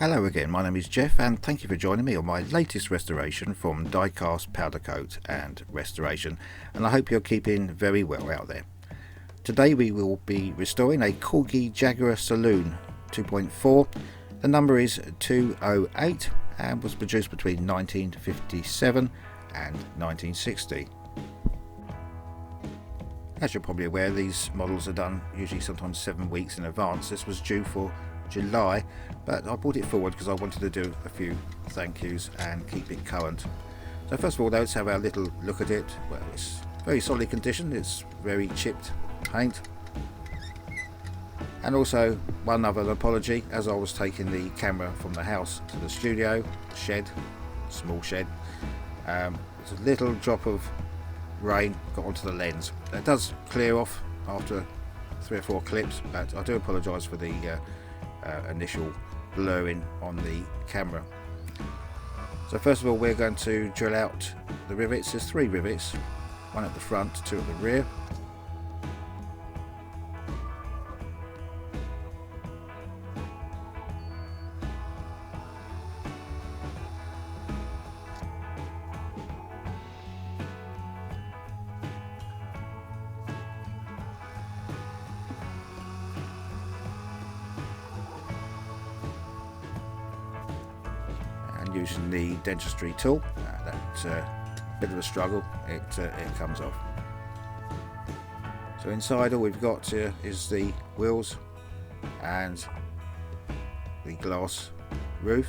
Hello again, my name is Jeff and thank you for joining me on my latest restoration from Diecast Powder Coat and Restoration, and I hope you're keeping very well out there. Today we will be restoring a Corgi Jaguar Saloon 2.4. The number is 208 and was produced between 1957 and 1960. As you're probably aware, these models are done usually sometimes 7 weeks in advance. This was due for July, but I brought it forward because I wanted to do a few thank yous and keep it current. So first of all, let's have a little look at it. Well, it's very solid condition, it's very chipped paint. And also one other apology, as I was taking the camera from the house to the studio shed, small shed, there's a little drop of rain got onto the lens. It does clear off after 3 or 4 clips, but I do apologise for the initial blurring on the camera. So first of all, we're going to drill out the rivets. There's 3 rivets, 1 at the front, 2 at the rear. Using the dentistry tool, that's a bit of a struggle, it comes off. So inside all we've got is the wheels and the glass roof.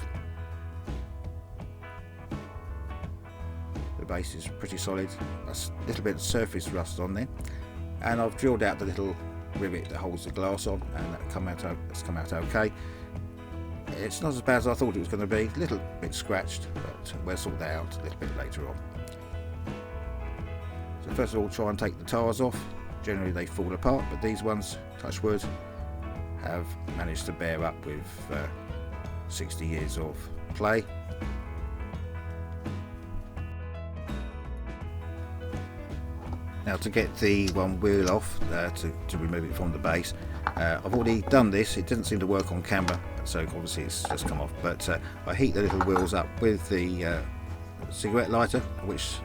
The base is pretty solid, a little bit of surface rust on there, and I've drilled out the little rivet that holds the glass on, and that's come out okay. It's not as bad as I thought it was going to be, a little bit scratched, but we'll sort that out a little bit later on. So first of all, try and take the tires off. Generally they fall apart, but these ones, touch wood, have managed to bear up with 60 years of play. Now to get the one wheel off, to remove it from the base, I've already done this. It didn't seem to work on camera, so obviously it's just come off, but I heat the little wheels up with the cigarette lighter, which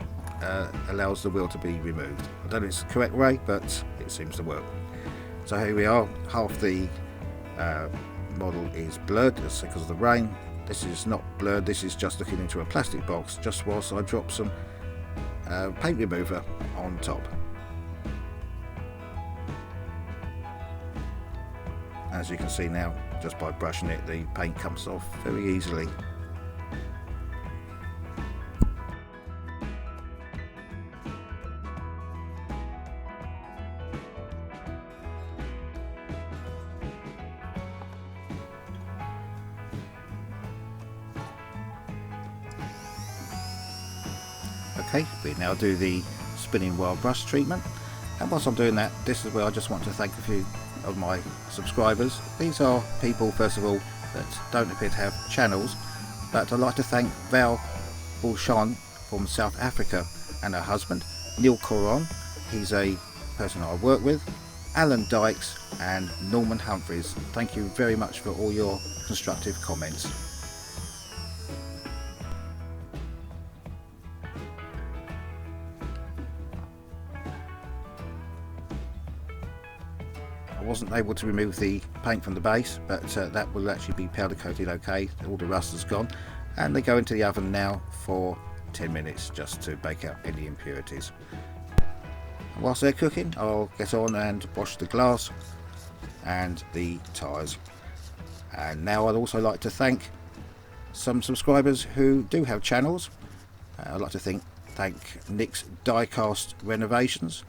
allows the wheel to be removed. I don't know if it's the correct way, but it seems to work. So here we are. Half the model is blurred because of the rain. This is not blurred, this is just looking into a plastic box just whilst I drop some paint remover on top. As you can see now, just by brushing it, the paint comes off very easily. Okay, we now do the spinning wire brush treatment, and whilst I'm doing that, this is where I just want to thank a few of my subscribers. These are people, first of all, that don't appear to have channels, but I'd like to thank Val Bulshon from South Africa and her husband, Neil Coron, he's a person I work with, Alan Dykes and Norman Humphreys. Thank you very much for all your constructive comments. I wasn't able to remove the paint from the base, but that will actually be powder coated okay. All the rust is gone, and they go into the oven now for 10 minutes just to bake out any impurities. And whilst they're cooking, I'll get on and wash the glass and the tyres. And now I'd also like to thank some subscribers who do have channels. I'd like to thank Nick's Diecast Renovations,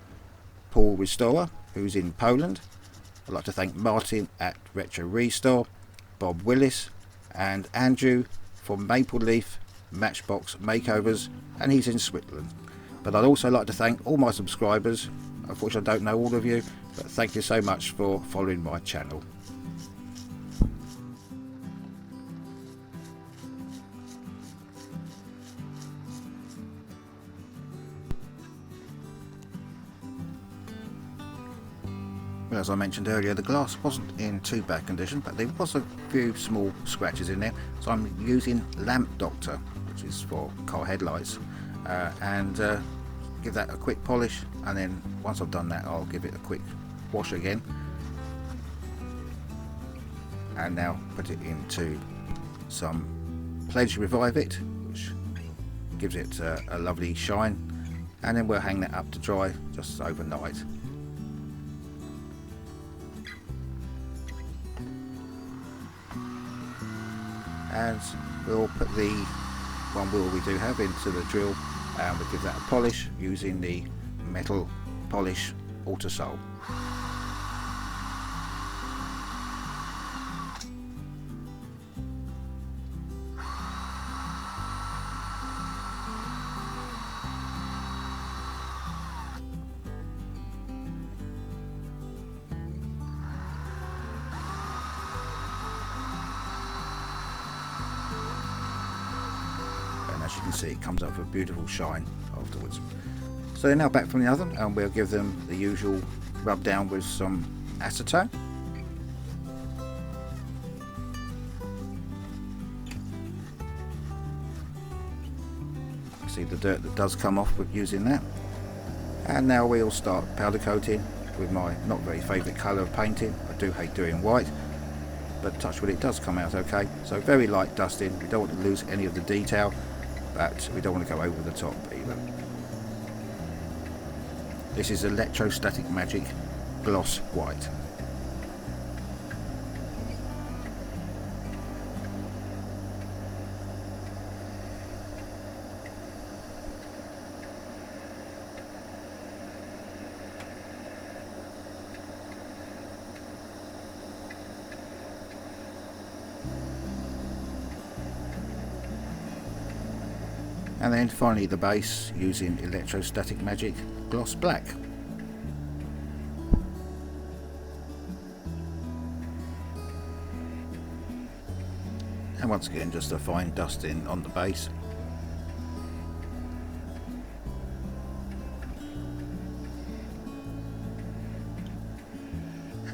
Paul Restorer, who's in Poland. I'd like to thank Martin at Retro Restore, Bob Willis, and Andrew from Maple Leaf Matchbox Makeovers, and he's in Switzerland. But I'd also like to thank all my subscribers. Unfortunately I don't know all of you, but thank you so much for following my channel. Well, as I mentioned earlier, the glass wasn't in too bad condition, but there was a few small scratches in there, so I'm using Lamp Doctor, which is for car headlights, and give that a quick polish, and then once I've done that I'll give it a quick wash again, and now put it into some Pledge Revive It, which gives it a lovely shine, and then we'll hang that up to dry just overnight. And we'll put the one wheel we do have into the drill, and we'll give that a polish using the Metal Polish Autosol. As you can see, it comes up with a beautiful shine afterwards. So they're now back from the oven, and we'll give them the usual rub down with some acetone. See the dirt that does come off with using that. And now we'll start powder coating with my not very favourite colour of painting. I do hate doing white, but touch wood, it does come out okay. So very light dusting. We don't want to lose any of the detail, but we don't want to go over the top either. This is Electrostatic Magic Gloss White. And then finally the base using Electrostatic Magic Gloss Black. And once again just a fine dusting on the base.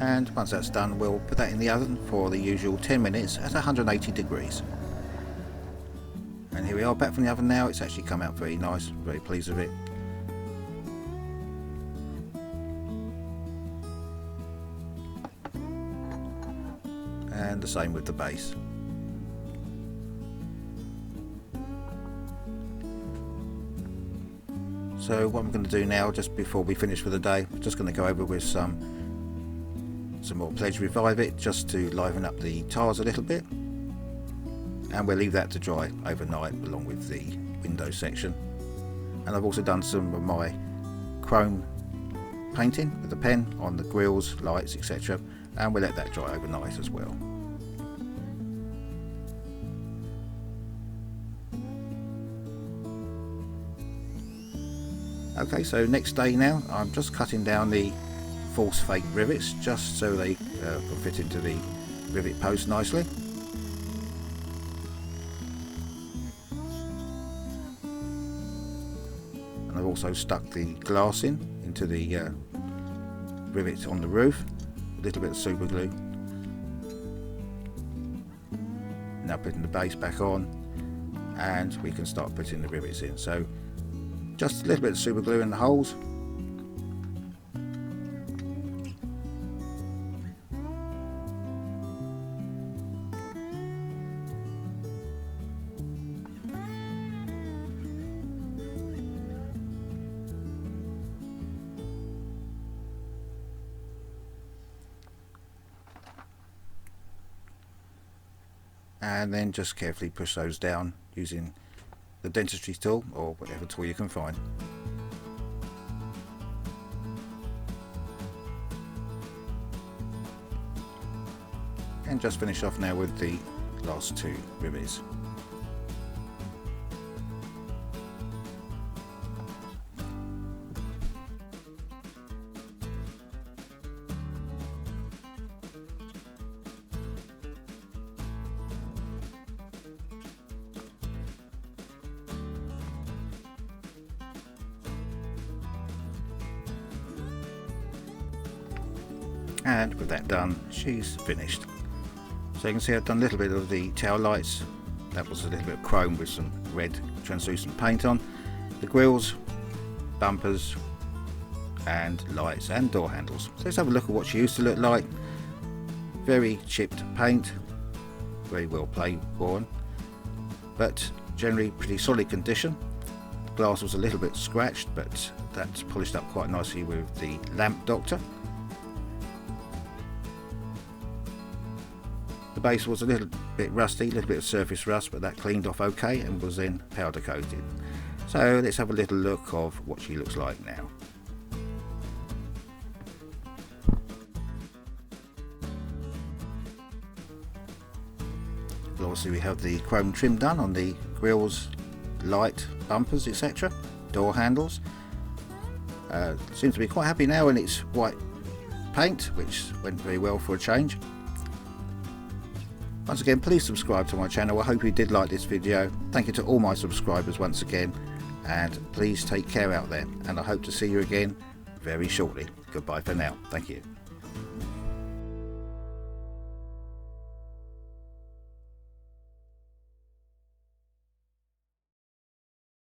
And once that's done, we'll put that in the oven for the usual 10 minutes at 180 degrees. And here we are back from the oven now. It's actually come out very nice, very pleased with it. And the same with the base. So what I'm going to do now, just before we finish for the day, I'm just going to go over with some more Pledge Revive It, just to liven up the tiles a little bit. And we'll leave that to dry overnight along with the window section. And I've also done some of my chrome painting with the pen on the grills, lights, etc. And we'll let that dry overnight as well. Okay, so next day now, I'm just cutting down the false fake rivets just so they can fit into the rivet post nicely. I've also stuck the glass into the rivet on the roof, a little bit of super glue. Now putting the base back on, and we can start putting the rivets in. So just a little bit of super glue in the holes. And then just carefully push those down using the dentistry tool or whatever tool you can find. And just finish off now with the last two rivets. And with that done, she's finished. So you can see I've done a little bit of the tail lights. That was a little bit of chrome with some red translucent paint on. The grills, bumpers, and lights and door handles. So let's have a look at what she used to look like. Very chipped paint, very well worn, but generally pretty solid condition. The glass was a little bit scratched, but that's polished up quite nicely with the lamp doctor. The base was a little bit rusty, a little bit of surface rust, but that cleaned off okay and was then powder coated. So let's have a little look of what she looks like now. Obviously we have the chrome trim done on the grills, light, bumpers, etc. Door handles. Seems to be quite happy now in its white paint, which went very well for a change. Once again, please subscribe to my channel. I hope you did like this video. Thank you to all my subscribers once again, and please take care out there, and I hope to see you again very shortly. Goodbye for now. Thank you.